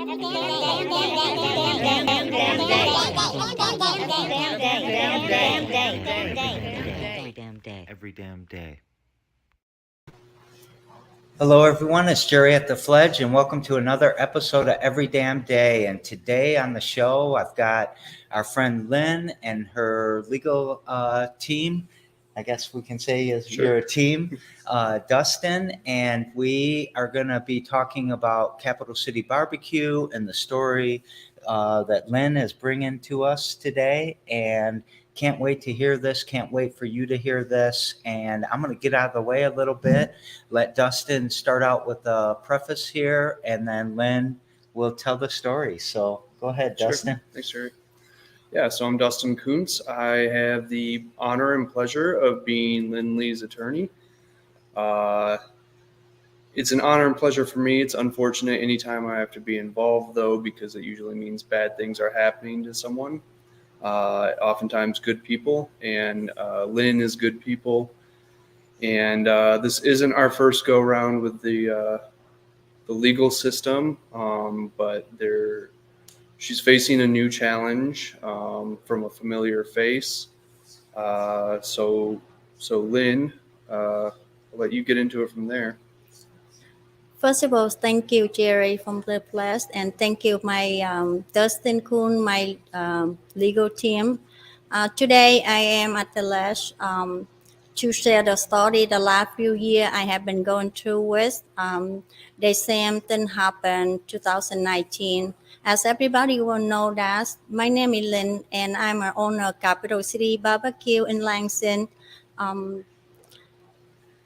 Every damn day. Hello, everyone. It's Jerry at the Fledge, and welcome to another episode of Every Damn Day. And today on the show, I've got our friend Lynn and her legal team. I guess we can say you're a team, Dustin, and we are going to be talking about Capital City Barbecue and the story that Lynn is bringing to us today. And can't wait to hear this. Can't wait for you to hear this. And I'm going to get out of the way a little bit, let Dustin start out with a preface here, and then Lynn will tell the story. So go ahead, Dustin. Thanks, Jerry. Yeah, so I'm Dustin Kuntz. I have the honor and pleasure of being Lynn Lee's attorney. It's an honor and pleasure for me. It's unfortunate anytime I have to be involved, though, because it usually means bad things are happening to someone. Oftentimes good people, and Lynn is good people. And this isn't our first go-round with the legal system, but she's facing a new challenge from a familiar face. So Lynn, I'll let you get into it from there. First of all, thank you, Jerry, from the Blast, and thank you, my Dustin Kuhn, my legal team. Today, I am at the Lash to share the story the last few years I have been going through with. The same thing happened 2019. As everybody will know that, my name is Lynn, and I'm an owner of Capital City Barbecue in Lansing.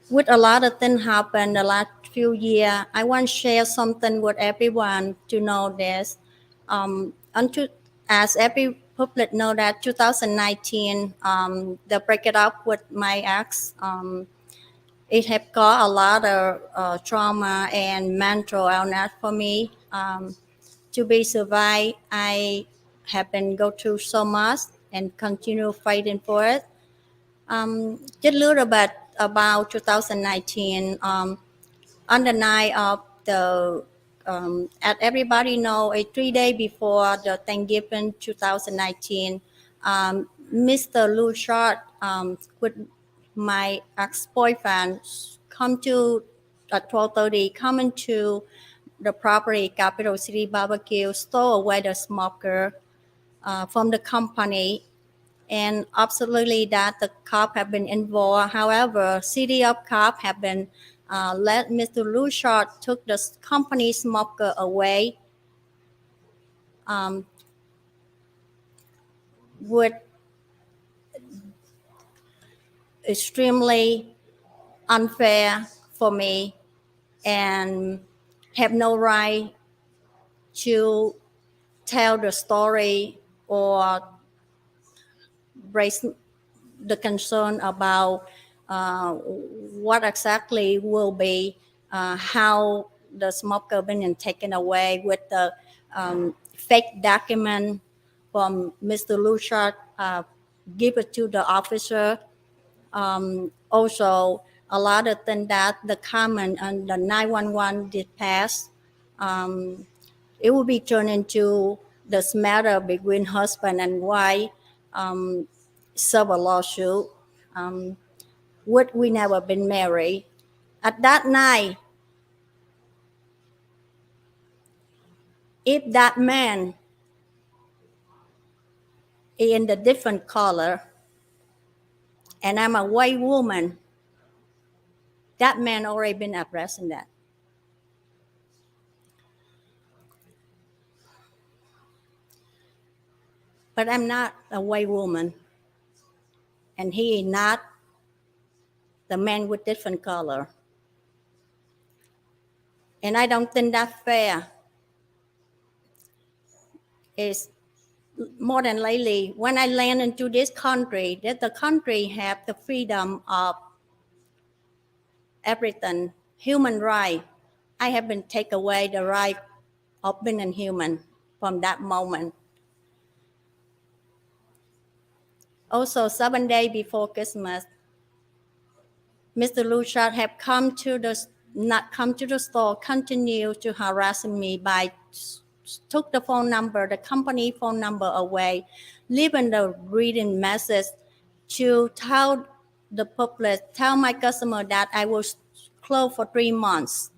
With a lot of things happen the last few years, I want to share something with everyone to know this. As every public know that 2019, the break it up with my ex, it have got a lot of trauma and mental illness for me. To be survived, I have been go through so much and continue fighting for it. Just a little bit about 2019. On the night of the, as everybody know, 3 days before the Thanksgiving 2019, Mr. Lou Short with my ex-boyfriend come to at 12:30, come into the property Capital City Barbecue, stole away the smoker from the company. And absolutely that the cop have been involved. However, city of cop have been let Mr. Lushart took the company smoker away with extremely unfair for me and have no right to tell the story or raise the concern about what exactly will be how the smoker been taken away with the fake document from Mr. Lushart give it to the officer. Also, a lot of things that the comment on the 911 did pass. It will be turned into this matter between husband and wife. Serve a lawsuit. Would we never been married? At that night, if that man is in the different color, and I'm a white woman, that man already been arrested. That. But I'm not a white woman, and he is not the man with different color. And I don't think that's fair. It's more than likely when I land into this country, that the country have the freedom of everything, human right. I have been taken away the right of being a human from that moment. Also, 7 days before Christmas, Mr. Luchard not come to the store, continue to harass me by took the phone number, the company phone number away, leaving the written message to tell the public, tell my customer that I was closed for 3 months.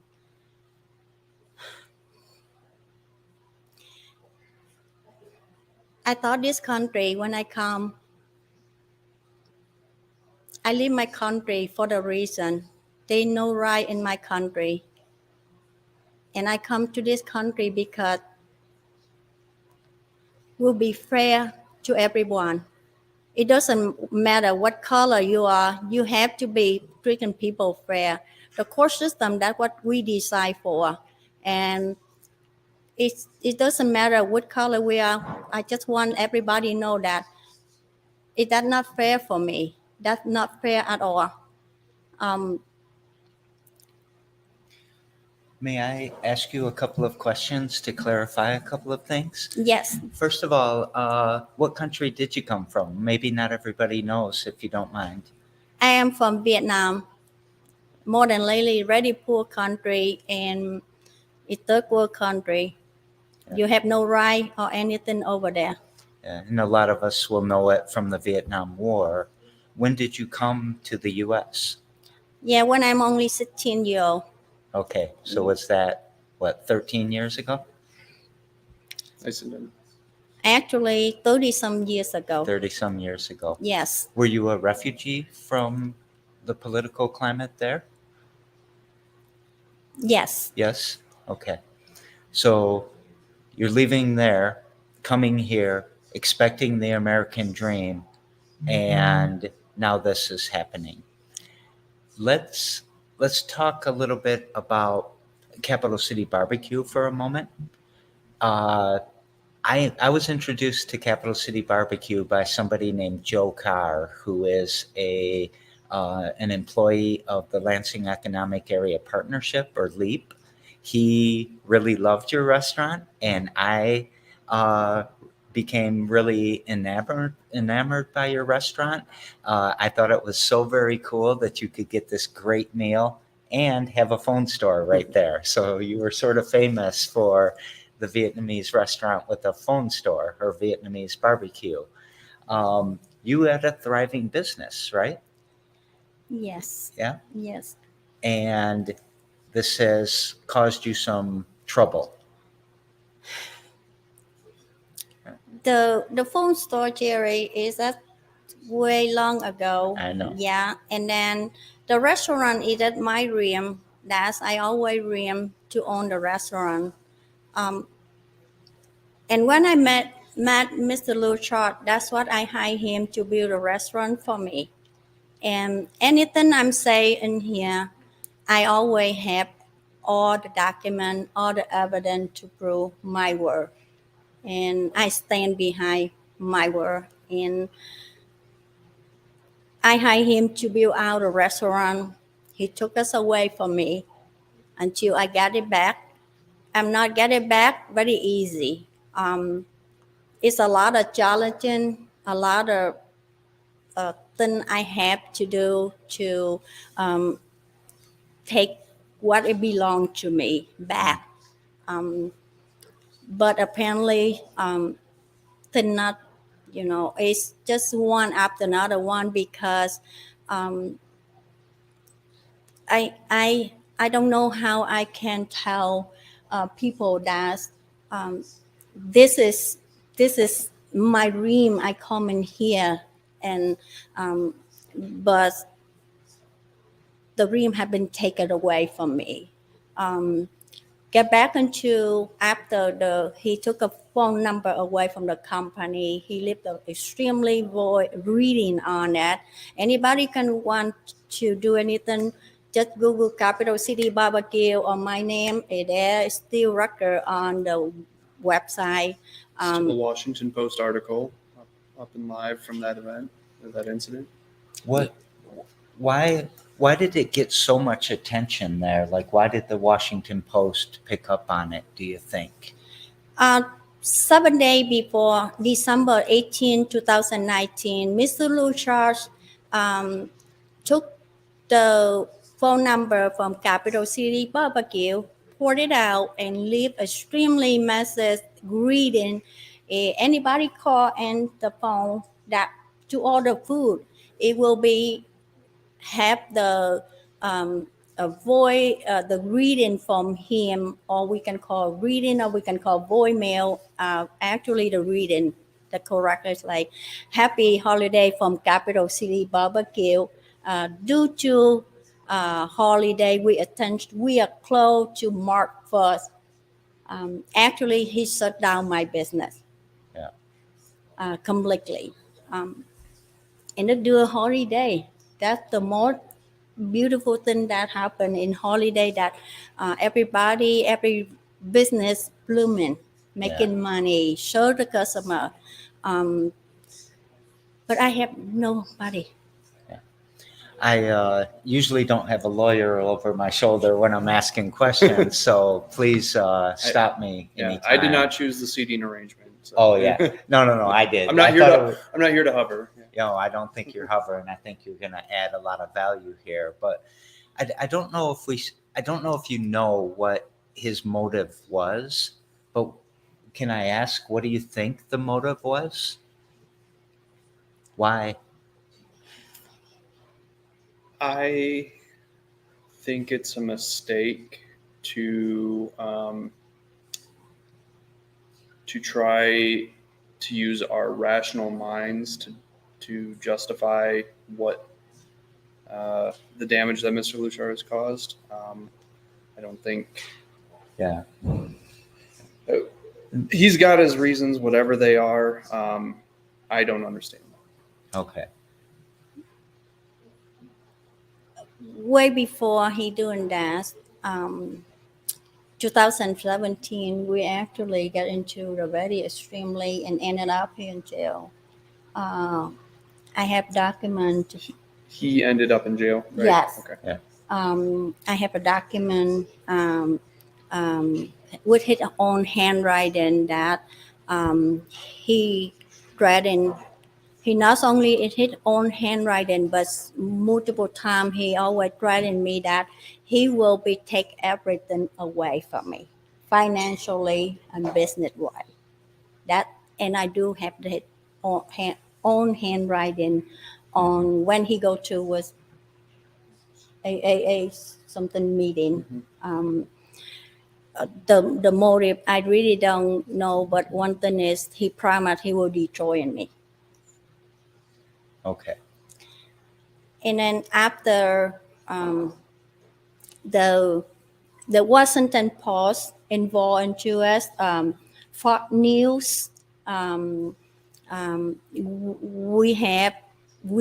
I thought this country, when I come, I leave my country for the reason they know right in my country. And I come to this country because will be fair to everyone. It doesn't matter what color you are, you have to be treating people fair. The court system, that's what we decide for. And it doesn't matter what color we are. I just want everybody to know that that's not fair for me. That's not fair at all. Um, May I ask you a couple of questions to clarify a couple of things? yes, First of all, what country did you come from? Maybe not everybody knows, if you don't mind. I am from Vietnam, more than likely very poor country and a third world country. You have no right or anything over there. And a lot of us will know it from the Vietnam War. When did you come to the U.S.? Yeah, when I'm only 16 years old. Okay, so was that, 13 years ago? I said no. Actually, 30 some years ago. 30 some years ago. Yes, Were you a refugee from the political climate there? yes, Yes? Okay. So you're leaving there, coming here, expecting the American dream, and now this is happening. Let's talk a little bit about Capital City Barbecue for a moment. I was introduced to Capital City Barbecue by somebody named Joe Carr, who is an employee of the Lansing Economic Area Partnership, or LEAP. He really loved your restaurant, and I became really enamored by your restaurant. I thought it was so very cool that you could get this great meal and have a phone store right there. So you were sort of famous for the Vietnamese restaurant with a phone store, or Vietnamese barbecue. You had a thriving business, right? yes, Yeah. yes. And this has caused you some trouble. The phone store, Jerry, is that way long ago. I know. Yeah, and then the restaurant is at my dream. That's I always dream to own the restaurant. Um, and when I met Mr. Luchard, that's what I hired him to build a restaurant for me. And anything I'm saying in here, I always have all the document, all the evidence to prove my word. And I stand behind my word. And I hired him to build out a restaurant. He took us away from me until I got it back. I'm not getting it back very easy. It's a lot of challenging, a lot of things I have to do to take what it belonged to me back. But apparently, things not, it's just one after another one because I don't know how I can tell people that um, this is my dream. I come in here and but the dream have been taken away from me. Get back into after he took a phone number away from the company. He left an extremely void reading on that. Anybody can want to do anything, just Google Capital City Barbecue or my name. There is still record on the website. Still a Washington Post article up and live from that event, or that incident. What? Why did it get so much attention there? Like, why did the Washington Post pick up on it, do you think? 7 days before December 18, 2019, Mr. Luchard took the phone number from Capital City Barbecue report it out and leave extremely message greeting. Anybody call and the phone that to order food, it will be have the avoid the reading from him, or we can call reading, or we can call voicemail. Actually, the reading, the correct is like, "Happy holiday from Capital City Barbecue. Due to holiday, we are closed to March 1st." Actually, he shut down my business Yeah. completely. And do a holiday. That's the most beautiful thing that happened in holiday, that every business blooming, making money, show the customer. Um, but I have nobody. I usually don't have a lawyer over my shoulder when I'm asking questions, so please stop me Yeah, anytime. I did not choose the seating arrangement. So. Oh yeah, no, I did. I'm not I here thought to. it was- I'm not here to hover. I don't think you're hovering. I think you're going to add a lot of value here. But I don't know if I don't know if you know what his motive was. But can I ask, what do you think the motive was? Why? I think it's a mistake to try to use our rational minds to justify what the damage that Mr. Luchar has caused. I don't think Yeah. he's got his reasons, whatever they are. I don't understand. Okay. Way before he doing that, 2017, we actually got into the very extremely and ended up in jail. Uh, I have document. He ended up in jail, right? Yes. Okay. I have a document with his own handwriting that he threatened. He not only in his own handwriting, but multiple times he always threatened me that he will be take everything away from me, financially and business wise. That, and I do have the own handwriting on when he go to was a something meeting. The motive I really don't know, but one thing is he promised he will destroy me. Okay. And then after the the Washington Post involved into us, Fox News, we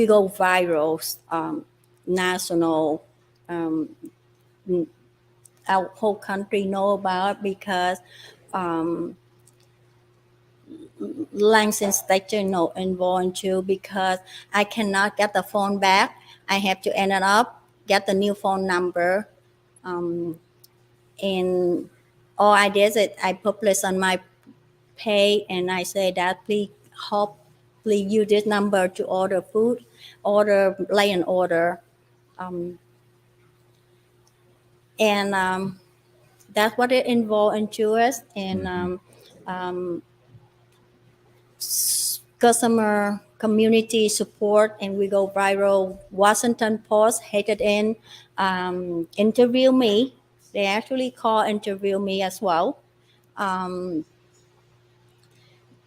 go viral, national. Um, our whole country know about, because Langston Station involved too, because I cannot get the phone back. I have to end it up, get the new phone number. And all I did is I published on my page, and I say that please use this number to order food, lay an order. And that's what it involved into us. And customer community support, and we go viral. Washington Post hated in interview me. They actually call interview me as well,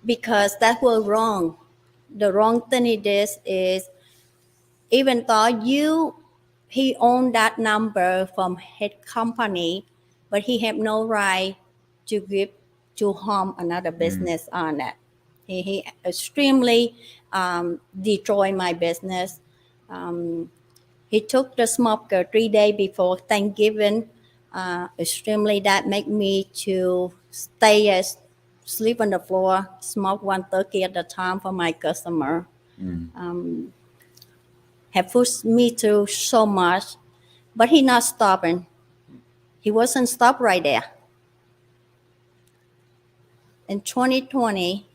because that was wrong. The wrong thing it is even though he owned that number from his company, but he had no right to give to harm another business on it. He extremely destroyed my business. He took the smoker 3 days before Thanksgiving. Extremely that make me to sleep on the floor, smoke one turkey at a time for my customer. Have pushed me through so much, but he not stopping. He wasn't stopped right there. In 2020,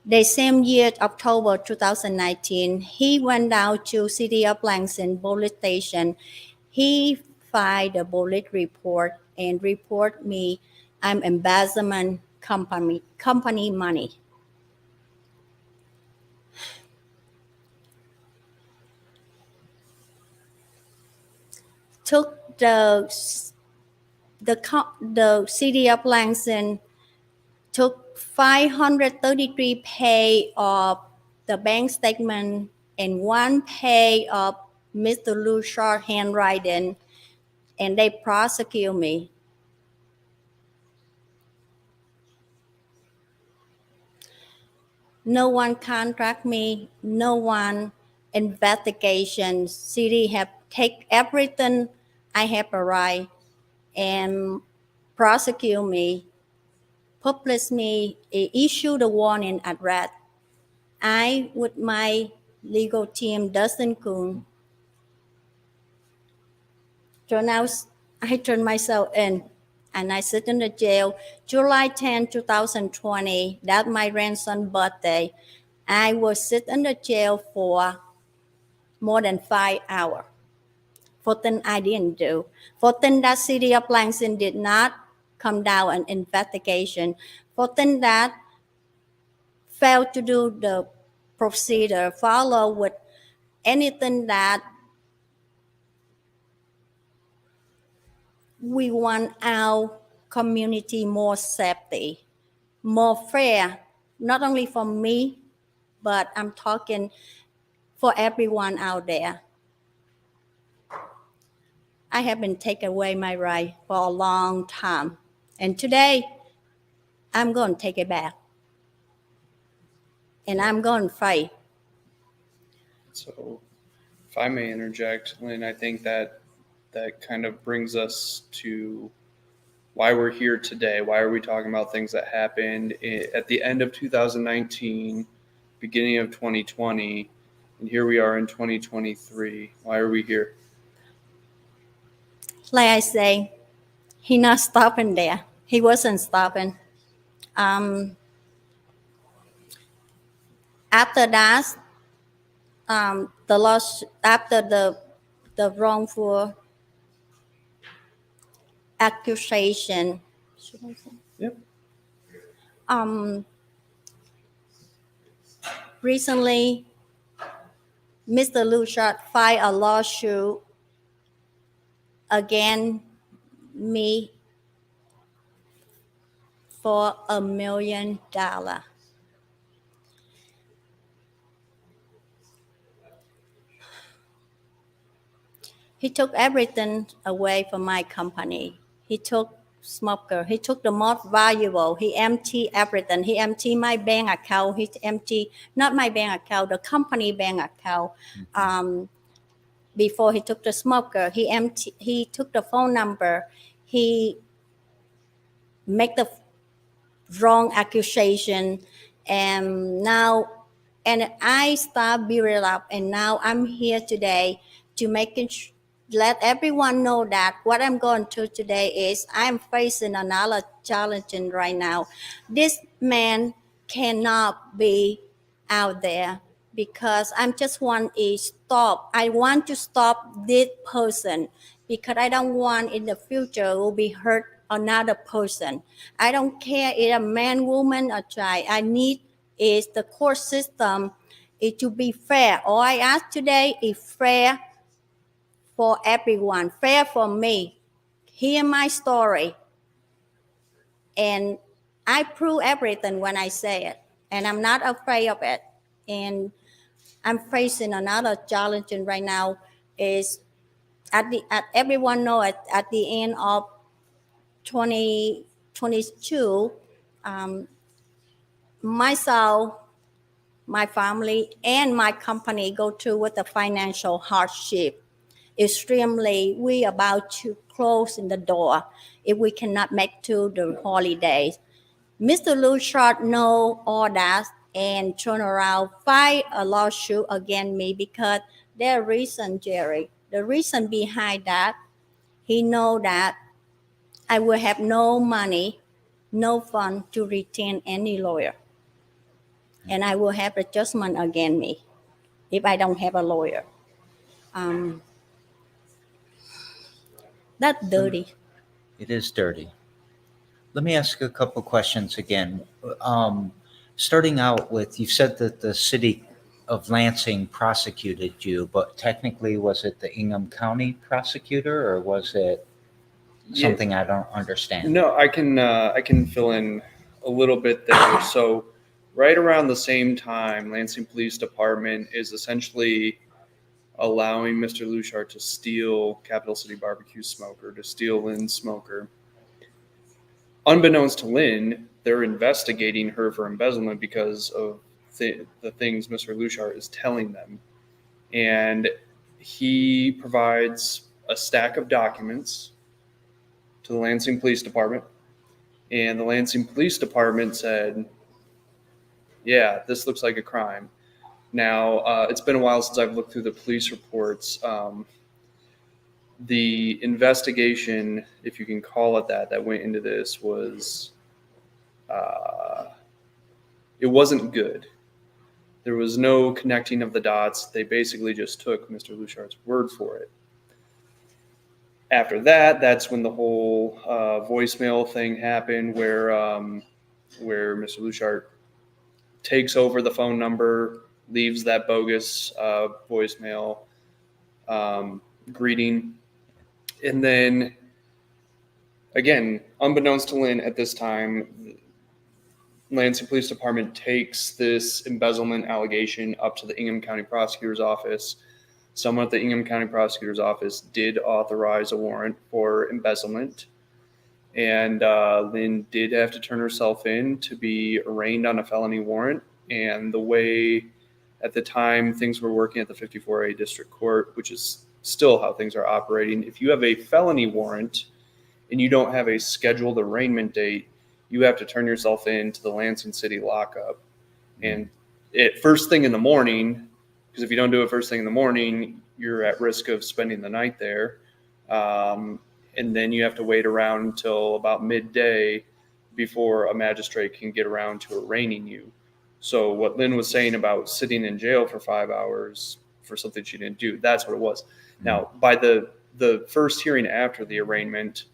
the same year, October 2019, he went down to City of Langston police station. He file the police report and report me I'm embezzlement company money. Took the city of Lansing took 533 page of the bank statement and 1 page of Mr. Lushard handwriting, and they prosecute me. No one contract me, no one investigation. City have take everything I have a right and prosecute me, publish me, issue the warning arrest. I, with my legal team, Dustin Kuhn, I turn myself in and I sit in the jail July 10, 2020. That's my grandson's birthday. I was sit in the jail for more than 5 hours for things I didn't do, for things that city of Lansing did not come down an investigation, for things that failed to do the procedure, follow with anything that we want our community more safety, more fair, not only for me, but I'm talking for everyone out there. I have been taken away my right for a long time. And today, I'm going to take it back. And I'm going to fight. So, if I may interject, Lynn, I think that kind of brings us to why we're here today. Why are we talking about things that happened at the end of 2019, beginning of 2020, and here we are in 2023? Why are we here? Like I say, he not stopping there. He wasn't stopping. After that, the loss after the wrongful accusation. Should I say? Yep. Recently, Mr. Lushard filed a lawsuit against me for $1 million. He took everything away from my company. He took smoker. He took the most valuable. He emptied everything. He emptied my bank account. He emptied not my bank account, the company bank account. Before he took the smoker, he took the phone number. He make the wrong accusation, and I start building up, and now I'm here today to let everyone know that what I'm going through today is I'm facing another challenge right now. This man cannot be out there because I want to stop this person because I don't want in the future will be hurt another person. I don't care if a man, woman, or child. I need is the court system is to be fair. All I ask today is fair for everyone, fair for me. Hear my story. And I prove everything when I say it. And I'm not afraid of it. And I'm facing another challenge right now is everyone know at the end of 2022, myself, my family, and my company go through with the financial hardship. Extremely, we about to close in the door if we cannot make to the holidays. Mr. Lushard know all that and turn around, file a lawsuit against me because their reason, Jerry, the reason behind that, he know that I will have no money, no fund to retain any lawyer. And I will have adjustment against me if I don't have a lawyer. That's dirty. It is dirty. Let me ask a couple questions again. Starting out with, you said that the city of Lansing prosecuted you, but technically, was it the Ingham County prosecutor or was it Yeah, something I don't understand? no, I can fill in a little bit there. So, right around the same time, Lansing Police Department is essentially allowing Mr. Lushart to steal Capital City Barbecue smoker, to steal Lynn's smoker. Unbeknownst to Lynn, they're investigating her for embezzlement because of the things Mr. Lushart is telling them. And he provides a stack of documents to the Lansing Police Department. And the Lansing Police Department said, yeah, this looks like a crime. Now, it's been a while since I've looked through the police reports. The investigation, if you can call it that went into this was, it wasn't good. There was no connecting of the dots. They basically just took Mr. Lushart's word for it. After that, that's when the whole voicemail thing happened, where Mr. Lushart takes over the phone number, leaves that bogus voicemail greeting, and then again, unbeknownst to Lynn at this time, Lansing Police Department takes this embezzlement allegation up to the Ingham County Prosecutor's Office. Someone at the Ingham County Prosecutor's Office did authorize a warrant for embezzlement, and Lynn did have to turn herself in to be arraigned on a felony warrant. And the way at the time things were working at the 54A District Court, which is still how things are operating, if you have a felony warrant and you don't have a scheduled arraignment date, you have to turn yourself in to the Lansing City lockup. And first thing in the morning, because if you don't do it first thing in the morning, you're at risk of spending the night there. And then you have to wait around until about midday before a magistrate can get around to arraigning you. So what Lynn was saying about sitting in jail for 5 hours for something she didn't do, that's what it was. Now, by the first hearing after the arraignment,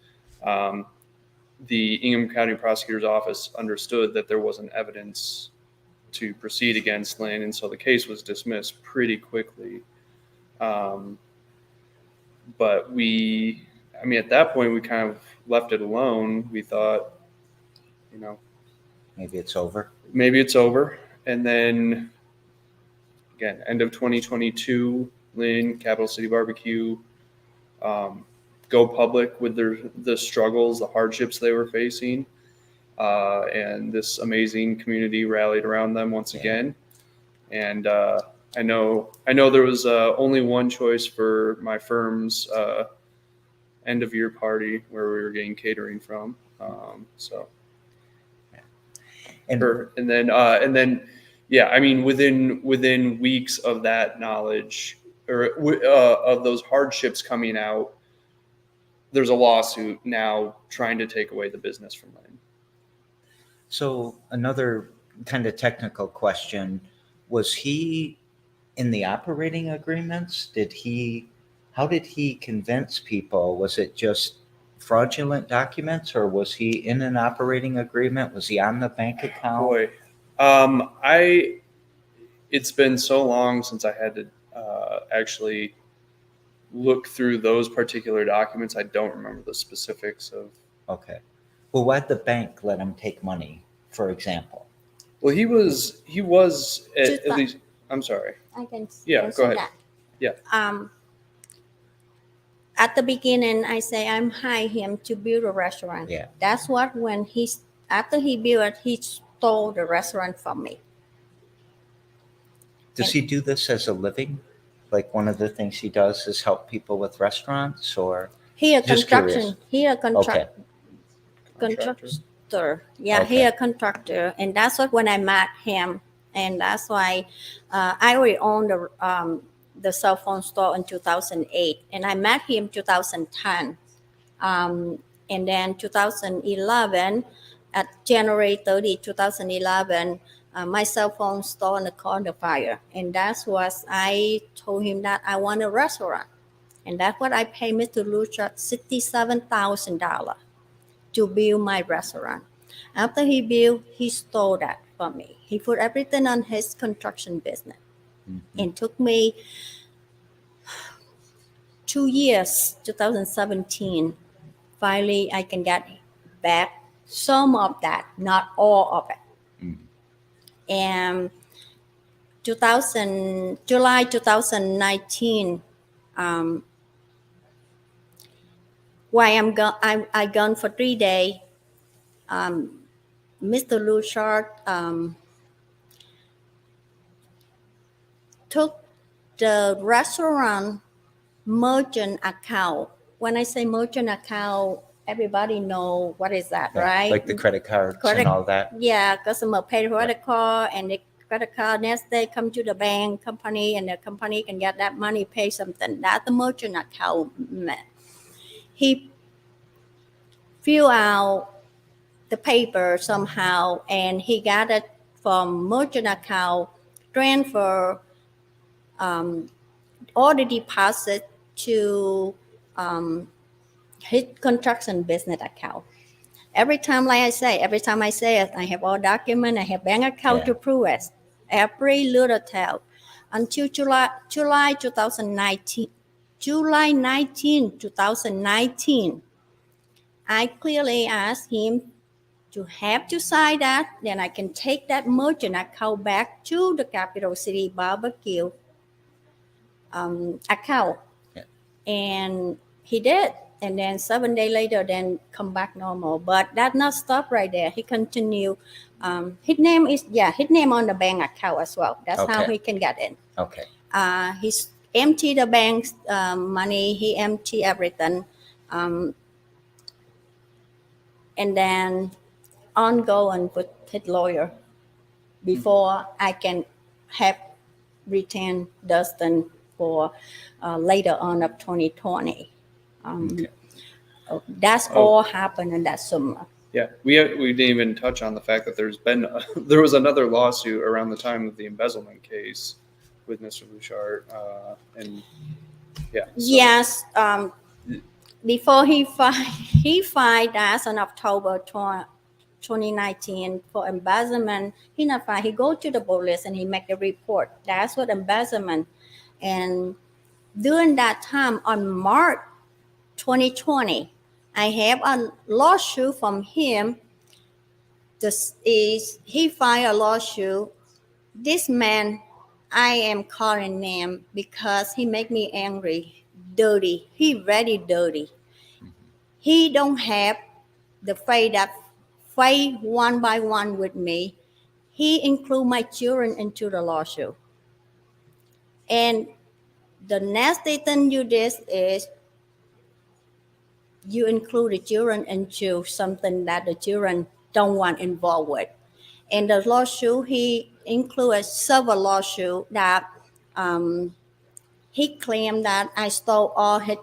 the Ingham County Prosecutor's Office understood that there wasn't evidence to proceed against Lynn, and so the case was dismissed pretty quickly. But at that point, we kind of left it alone. We thought, Maybe it's over. And then, again, end of 2022, Lynn, Capital City Barbecue, go public with the struggles, the hardships they were facing. And this amazing community rallied around them once again. And I know there was only one choice for my firm's end of year party where we were getting catering from. And then, within weeks of that knowledge or of those hardships coming out, there's a lawsuit now trying to take away the business from Lynn. So another kind of technical question, was he in the operating agreements? How did he convince people? Was it just fraudulent documents, or was he in an operating agreement? Was he on the bank account? Boy, it's been so long since I had to actually look through those particular documents. I don't remember the specifics of. Okay. Well, why'd the bank let him take money, for example? Well, he was at least. I'm sorry. I can Yeah, answer go ahead. that. Yeah. At the beginning, I say I'm hire him to build a restaurant. Yeah. That's what after he built it, he stole the restaurant from me. Does he do this as a living? Like one of the things he does is help people with restaurants, or? He a Just construction. curious. He a Okay. contractor. Yeah, he Okay. a contractor, and that's what when I met him, and that's why I already owned the cell phone store in 2008, and I met him 2010, and then 2011 at January 30, 2011. My cell phone store in the corner fire, and that's what I told him that I want a restaurant. And that's what I pay Mr. Lucia $67,000 to build my restaurant. After he built, he stole that from me. He put everything on his construction business. It took me 2 years, 2017. Finally, I can get back some of that, not all of it. And July 2019, while I gone for 3 days, Mr. Luchard took the restaurant merchant account. When I say merchant account, everybody know what is that, right? Like the credit cards Credit- and all that. Yeah, customer pay credit card, and the credit card next day come to the bank company, and the company can get that money, pay something. That's the merchant account. He fill out the paper somehow, and he got it from merchant account, transfer all the deposit to his construction business account. Every time I say it, I have all document, I have bank account to prove it. Every little tell. Until July 2019, July 19, 2019, I clearly asked him to have to sign that, then I can take that merchant account back to the capital city Barbeque account. And he did. And then 7 days later, then come back normal. But that not stop right there. He continue. His name on the bank account as well. That's how he can get in. Okay. He's empty the bank's money. He empty everything. And then ongoing with his lawyer before I can have retained Dustin for later on of 2020. That's all happened in that summer. Yeah, we didn't even touch on the fact that there was another lawsuit around the time of the embezzlement case with Mr. Bouchard, and yeah. So. Yes, before he filed us in October 2019 for embezzlement. He not filed. He go to the police and he make the report. That's what embezzlement. And during that time, on March 2020, I have a lawsuit from him. He filed a lawsuit. This man, I am calling name because he make me angry, dirty. He very dirty. He don't have the faith that fight one by one with me. He include my children into the lawsuit. And the nasty thing you did is you include the children into something that the children don't want involved with. In the lawsuit, he included several lawsuits that he claimed that I stole all his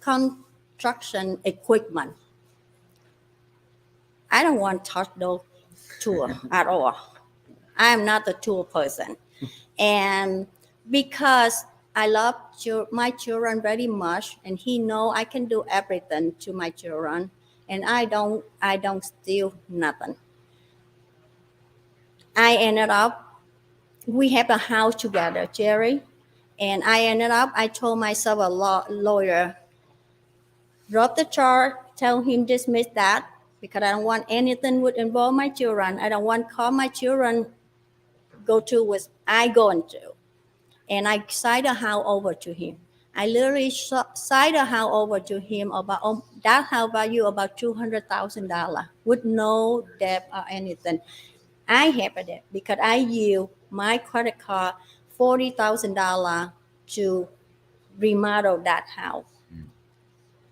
construction equipment. I don't want to touch those tool at all. I am not a tool person. And because I love my children very much, and he know I can do everything to my children, and I don't steal nothing. We have a house together, Jerry, and I told myself a lawyer, drop the charge, tell him dismiss that, because I don't want anything would involve my children. I don't want call my children go to what I going to. And I signed a house over to him. I literally signed a house over to him about that house value about $200,000 with no debt or anything. I have a debt because I use my credit card $40,000 to remodel that house.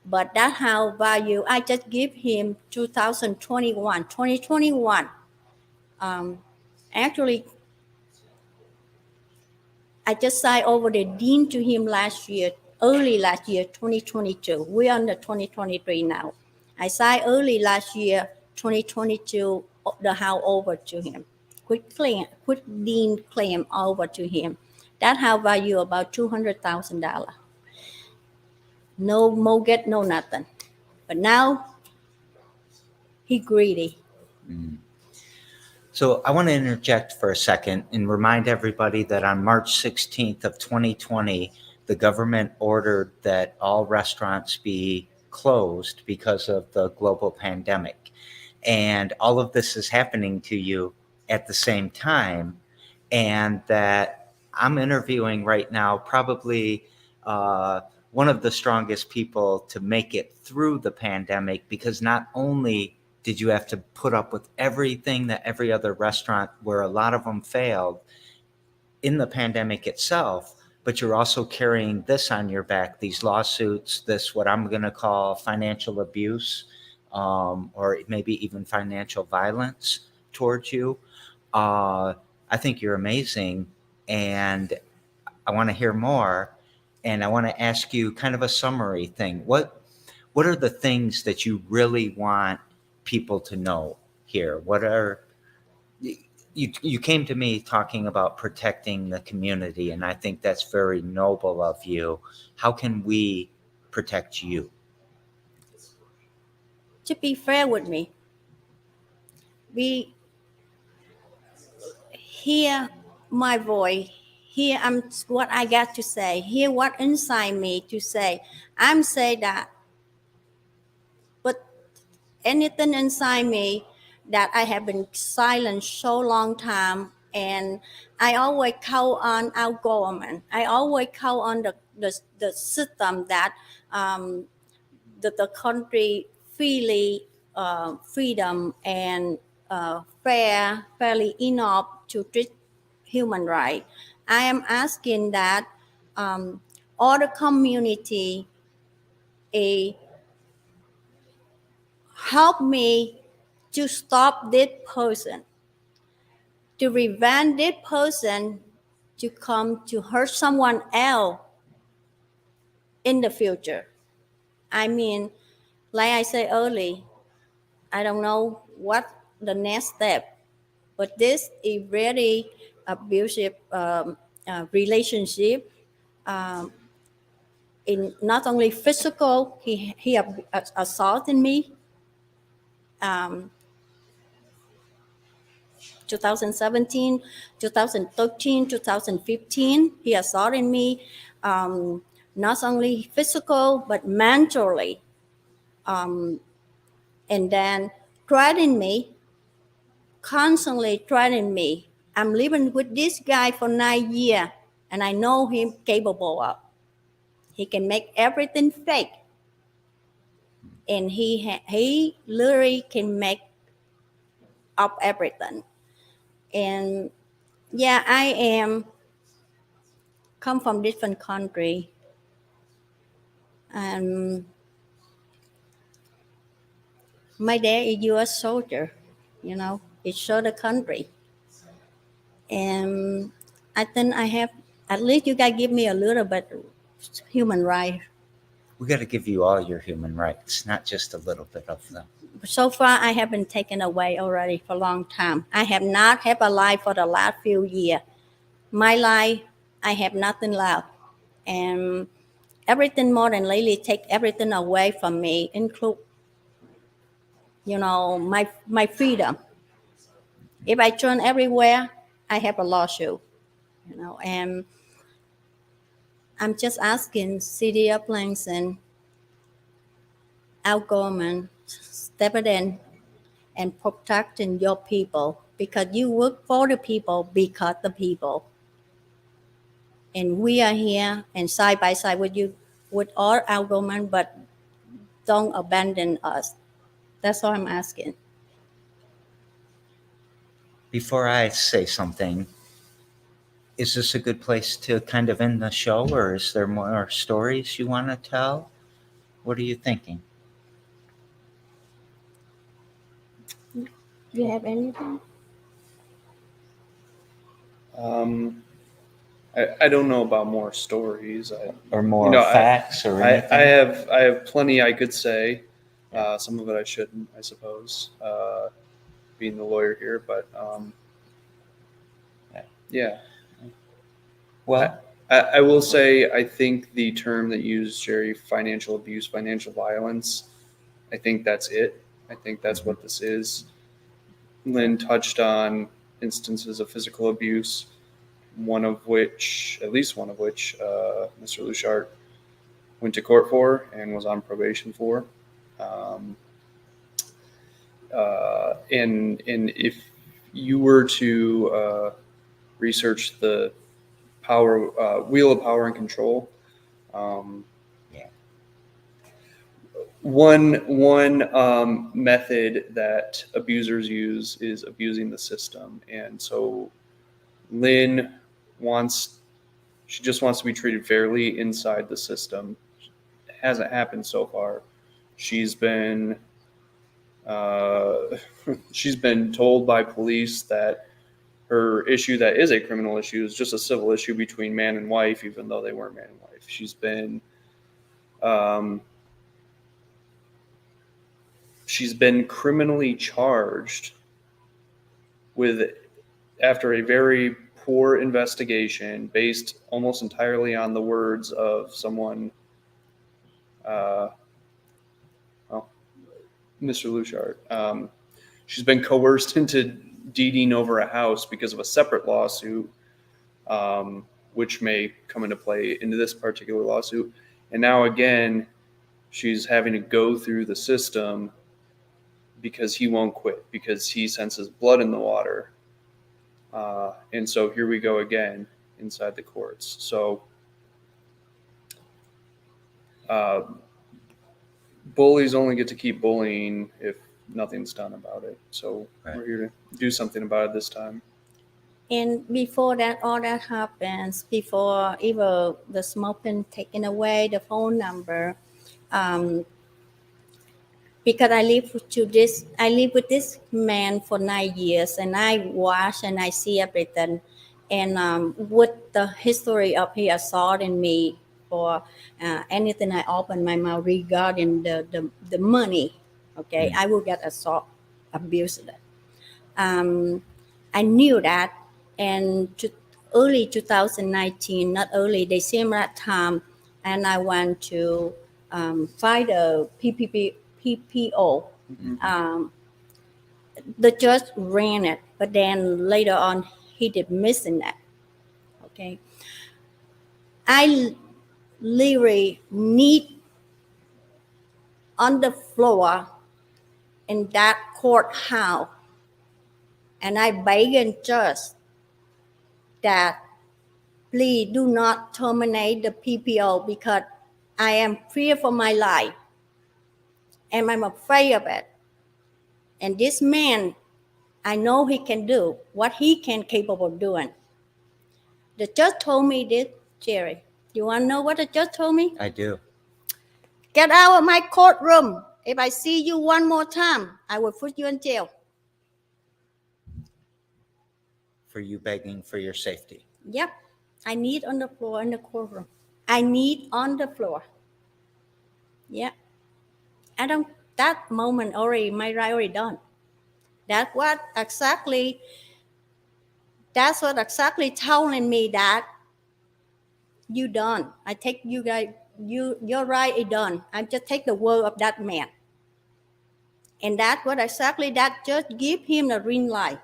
But that house value, I just give him 2021. Actually, I just signed over the deed to him early last year, 2022. We're on the 2023 now. I signed early last year, 2022, the house over to him. Quit deed claim over to him. That house value about $200,000. No mortgage, no nothing. But now he greedy. Mm. So I want to interject for a second and remind everybody that on March 16th of 2020, the government ordered that all restaurants be closed because of the global pandemic. And all of this is happening to you at the same time. And that I'm interviewing right now probably one of the strongest people to make it through the pandemic, because not only did you have to put up with everything that every other restaurant, where a lot of them failed in the pandemic itself, but you're also carrying this on your back, these lawsuits, this what I'm going to call financial abuse, or maybe even financial violence towards you. I think you're amazing, and I want to hear more. And I want to ask you kind of a summary thing. What are the things that you really want people to know here? What are you came to me talking about protecting the community, and I think that's very noble of you. How can we protect you? To be fair with me, be hear my voice, hear what I got to say, hear what inside me to say. I'm say that, but anything inside me that I have been silent so long time, and I always call on our government. I always call on the system that the country freely freedom and fairly enough to treat human rights. I am asking that all the community help me to stop this person, to prevent this person to come to hurt someone else in the future. I mean, like I said earlier, I don't know what the next step, but this is very abusive relationship. Um, in not only physical, he assaulted me. Um, 2017, 2013, 2015, he assaulted me. Not only physical but mentally, and then threatening me, constantly threatening me. I'm living with this guy for 9 years, and I know him capable of. He can make everything fake, and he literally can make up everything. And yeah, I am come from different country, and my dad is U.S. soldier. You know, it showed the country, and I think I have at least you guys give me a little bit human right. We got to give you all your human rights, not just a little bit of them. So far, I have been taken away already for a long time. I have not had a life for the last few years. My life, I have nothing left, and everything more than lately take everything away from me, include my freedom. If I turn everywhere, I have a lawsuit. And I'm just asking City of Langston, our government, step it in and protecting your people, because you work for the people, because the people. And we are here and side by side with you, with all our government, but don't abandon us. That's all I'm asking. Before I say something, is this a good place to kind of end the show, or is there more stories you want to tell? What are you thinking? You have anything? I don't know about more stories. Or more I, facts or I anything? I have plenty I could say. Some of it I shouldn't, I suppose, being the lawyer here. But yeah. Well, I will say, I think the term that you used, Jerry, financial abuse, financial violence, I think that's it. I think that's what this is. Lynn touched on instances of physical abuse, at least one of which, Mr. Luchart went to court for and was on probation for. And if you were to research the wheel of power and control, Yeah. one method that abusers use is abusing the system, and so Lynn she just wants to be treated fairly inside the system. It hasn't happened so far. She's been she's been told by police that her issue that is a criminal issue is just a civil issue between man and wife, even though they weren't man and wife. She's been criminally charged after a very poor investigation based almost entirely on the words of someone, Mr. Luchart. She's been coerced into deeding over a house because of a separate lawsuit, which may come into play into this particular lawsuit. And now again, she's having to go through the system because he won't quit, because he senses blood in the water. And so here we go again inside the courts. So bullies only get to keep bullying if nothing's done about it. So We're here to do something about it this time. And before that, all that happens, before even the smoking taken away, the phone number, because I live with this man for 9 years, and I watch and I see everything, and with the history of he assaulting me for anything I open my mouth regarding the money, okay, I will get assault, abused. I knew that, and early 2019, not early, the same time, and I went to fight a PPO. The judge ran it, but then later on he did missing that. Okay, I literally need on the floor in that courthouse, and I begged judge that please do not terminate the PPO because I am fear for my life and I'm afraid of it. And this man, I know he can do what he can capable of doing. The judge told me this, Jerry. You want to know what the judge told me? I do. Get out of my courtroom. If I see you one more time, I will put you in jail. For you begging for your safety. Yep. I need on the floor in the courtroom. I need on the floor. Yeah. That moment already, my right already done. That's what exactly telling me that you done. I take you guys, your right is done. I just take the word of that man. And that's what exactly that judge give him the green light.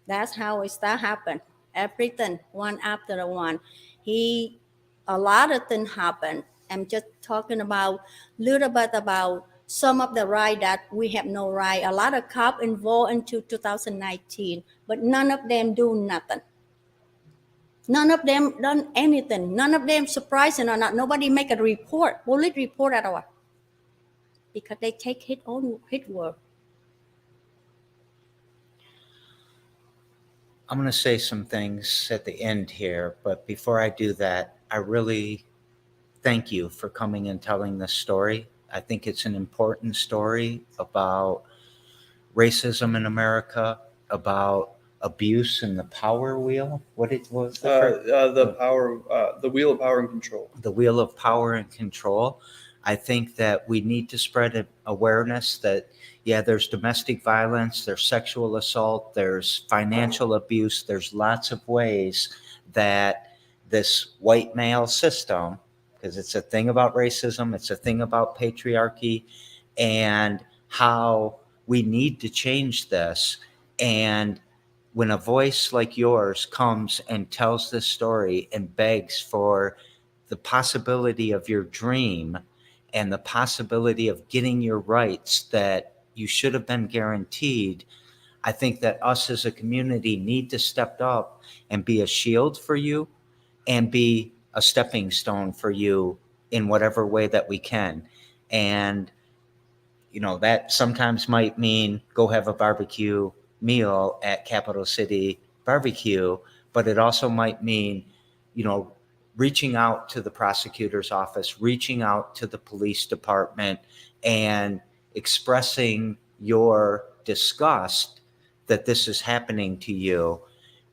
That's how it start happen. Everything one after the one. A lot of things happen. I'm just talking about little bit about some of the right that we have no right. A lot of cops involved into 2019, but none of them do nothing. None of them done anything. None of them surprising or not. Nobody make a report, police report at all, because they take his word. I'm going to say some things at the end here, but before I do that, I really thank you for coming and telling this story. I think it's an important story about racism in America, about abuse and the power wheel. What was the wheel of power and control. The wheel of power and control. I think that we need to spread awareness that, yeah, there's domestic violence, there's sexual assault, there's financial abuse, there's lots of ways that this white male system, because it's a thing about racism, it's a thing about patriarchy, and how we need to change this. And when a voice like yours comes and tells this story and begs for the possibility of your dream and the possibility of getting your rights that you should have been guaranteed, I think that us as a community need to step up and be a shield for you and be a stepping stone for you in whatever way that we can. And, that sometimes might mean go have a barbecue meal at Capital City Barbecue, but it also might mean, reaching out to the prosecutor's office, reaching out to the police department, and expressing your disgust that this is happening to you.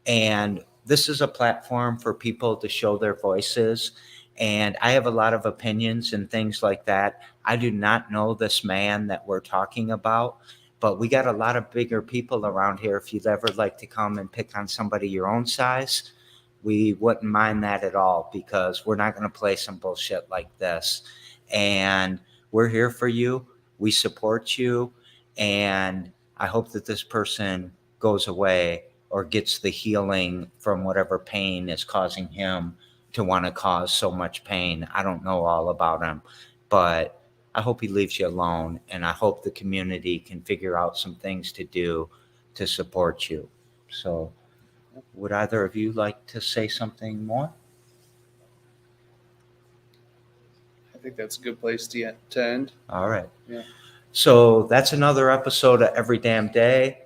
And this is a platform for people to show their voices. And I have a lot of opinions and things like that. I do not know this man that we're talking about, but we got a lot of bigger people around here. If you'd ever like to come and pick on somebody your own size, we wouldn't mind that at all, because we're not going to play some bullshit like this. And we're here for you. We support you. And I hope that this person goes away or gets the healing from whatever pain is causing him to want to cause so much pain. I don't know all about him, but I hope he leaves you alone. And I hope the community can figure out some things to do to support you. So would either of you like to say something more? I think that's a good place to end. All right. Yeah. So that's another episode of Every Damn Day.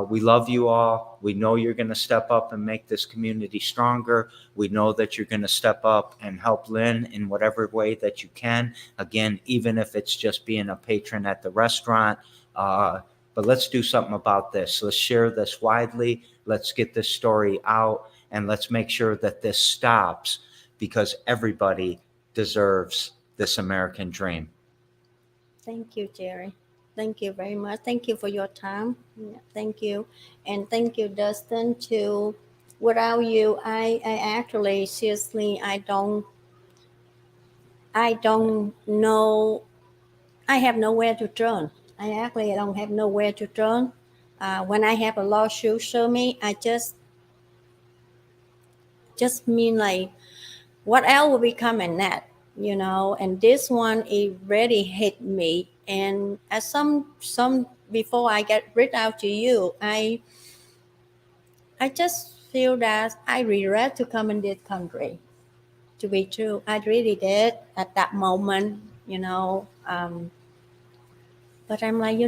We love you all. We know you're going to step up and make this community stronger. We know that you're going to step up and help Lynn in whatever way that you can. Again, even if it's just being a patron at the restaurant. But let's do something about this. Let's share this widely. Let's get this story out, and let's make sure that this stops, because everybody deserves this American dream. Thank you, Jerry. Thank you very much. Thank you for your time. Yeah, thank you. And thank you, Dustin, too. Without you, I actually, seriously, I don't know. I have nowhere to turn. I actually don't have nowhere to turn. When I have a lawsuit show me, I just mean like, what else will be coming next? And this one, it really hit me. And as some before I get read out to you, I just feel that I regret to come in this country. To be true, I really did at that moment, but I'm like,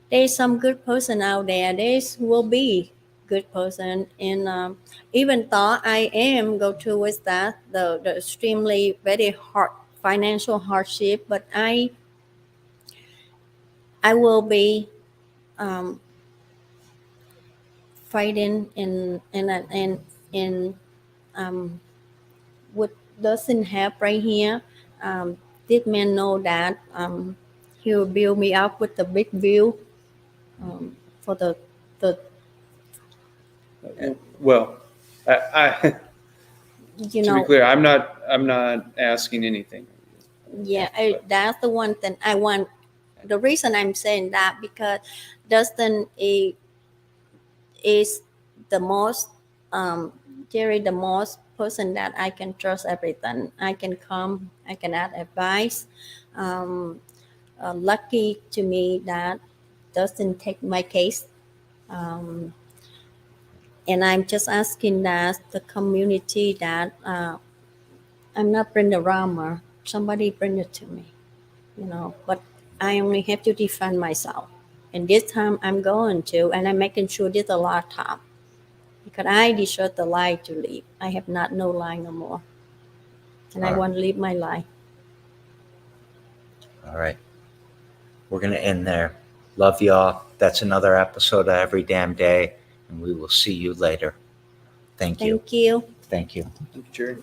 there's some good person out there. There will be good person, and even though I am go through with that the extremely very hard financial hardship, but I will be fighting in what doesn't have right here. This man know that he will build me up with the big view for the Well, I you to know. be clear, I'm not asking anything. Yeah, that's the one thing I want. The reason I'm saying that, because Dustin is the most Jerry, the most person that I can trust everything. I can come, I can add advice. Lucky to me that Dustin take my case. And I'm just asking that the community that I'm not bring the drama. Somebody bring it to me, but I only have to defend myself. And this time I'm going to, and I'm making sure this a lot of time, because I deserve the lie to live. I have not no lie no more. And I want to live my life. All right. We're going to end there. Love y'all. That's another episode of Every Damn Day, and we will see you later. Thank you. Thank you. Thank you. Thank you, Jerry.